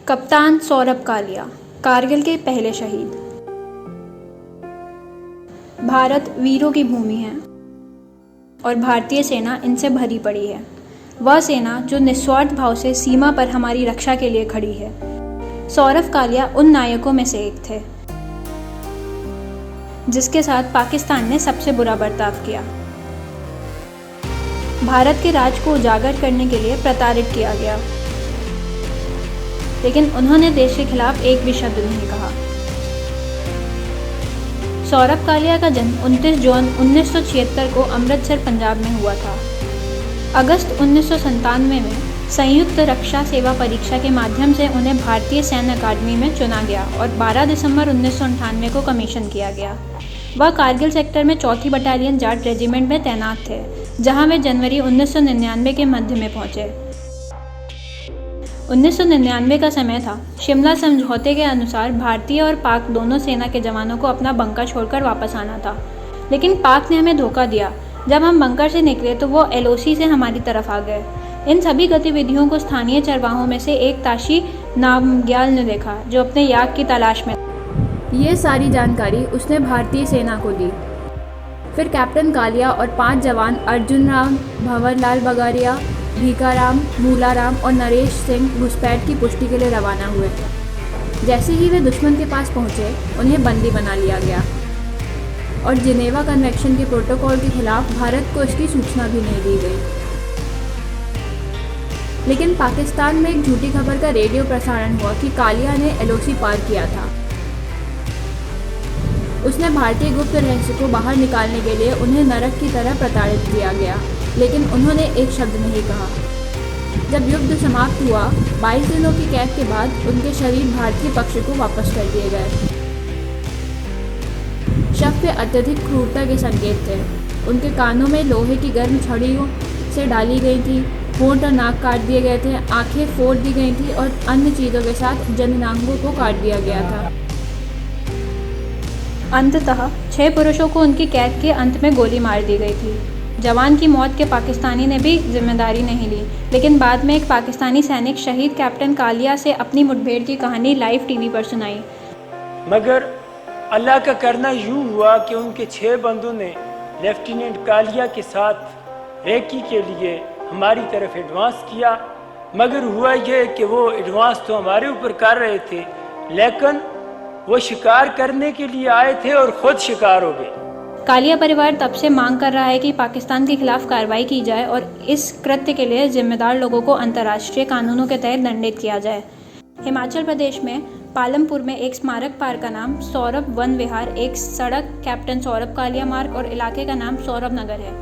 कप्तान सौरभ कालिया, कारगिल के पहले शहीद। भारत वीरों की भूमि है और भारतीय सेना इनसे भरी पड़ी है। वह सेना जो निस्वार्थ भाव से सीमा पर हमारी रक्षा के लिए खड़ी है। सौरभ कालिया उन नायकों में से एक थे जिसके साथ पाकिस्तान ने सबसे बुरा बर्ताव किया। भारत के राज को उजागर करने के लिए प्रताड़ित किया गया, लेकिन उन्होंने देश के खिलाफ एक भी शब्द नहीं कहा। सौरभ कालिया का जन्म 29 जून 1976 को अमृतसर, पंजाब में हुआ था। अगस्त 1997 में संयुक्त रक्षा सेवा परीक्षा के माध्यम से उन्हें भारतीय सैन्य अकादमी में चुना गया और 12 दिसंबर 1998 को कमीशन किया गया। वह कारगिल सेक्टर में 4थी बटालियन जाट रेजिमेंट में तैनात थे, जहां वे जनवरी 1999 के मध्य में पहुंचे। 1999 का समय था। शिमला समझौते के अनुसार भारतीय और पाक दोनों सेना के जवानों को अपना बंकर छोड़कर वापस आना था, लेकिन पाक ने हमें धोखा दिया। जब हम बंकर से निकले तो वो LOC से हमारी तरफ आ गए। इन सभी गतिविधियों को स्थानीय चरवाहों में से एक ताशी नामग्याल ने देखा, जो अपने याक की तलाश में। ये सारी जानकारी उसने भारतीय सेना को दी। फिर कैप्टन कालिया और 5 जवान अर्जुन राम, भंवर लाल बगारिया, भीकाराम, मूलाराम और नरेश सिंह घुसपैठ की पुष्टि के लिए रवाना हुए। जैसे ही वे दुश्मन के पास पहुंचे, उन्हें बंदी बना लिया गया और जिनेवा कन्वेंशन के प्रोटोकॉल के खिलाफ भारत को इसकी सूचना भी नहीं दी गई। लेकिन पाकिस्तान में एक झूठी खबर का रेडियो प्रसारण हुआ कि कालिया ने LOC पार किया था। उसने भारतीय गुप्त रहस्य को बाहर निकालने के लिए उन्हें नरक की तरह प्रताड़ित किया गया, लेकिन उन्होंने एक शब्द नहीं कहा। जब युद्ध समाप्त हुआ, 22 दिनों की कैद के बाद उनके शरीर भारतीय पक्ष को वापस कर दिए गए। शव पे अत्यधिक क्रूरता के संकेत थे। उनके कानों में लोहे की गर्म छड़ियों से डाली गई थी, होंठ और नाक काट दिए गए थे, आंखें फोड़ दी गई थी और अन्य चीज़ों के साथ जननांगों को काट दिया गया था। अंततः 6 पुरुषों को उनकी कैद के अंत में गोली मार दी गई थी। जवान की मौत के पाकिस्तानी ने भी जिम्मेदारी नहीं ली, लेकिन बाद में एक पाकिस्तानी सैनिक शहीद कैप्टन कालिया से अपनी मुठभेड़ की कहानी लाइव TV पर सुनाई। मगर अल्लाह का करना यूँ हुआ कि उनके 6 बंदों ने लेफ्टिनेंट कालिया के साथ रेकी के लिए हमारी तरफ एडवांस किया। मगर हुआ यह कि वो एडवांस तो हमारे ऊपर कर रहे थे, लेकिन वो शिकार करने के लिए आए थे और खुद शिकार हो गए। कालिया परिवार तब से मांग कर रहा है कि पाकिस्तान के खिलाफ कार्रवाई की जाए और इस कृत्य के लिए जिम्मेदार लोगों को अंतर्राष्ट्रीय कानूनों के तहत दंडित किया जाए। हिमाचल प्रदेश में पालमपुर में एक स्मारक पार्क का नाम सौरभ वन विहार, एक सड़क कैप्टन सौरभ कालिया मार्ग और इलाके का नाम सौरभ नगर है।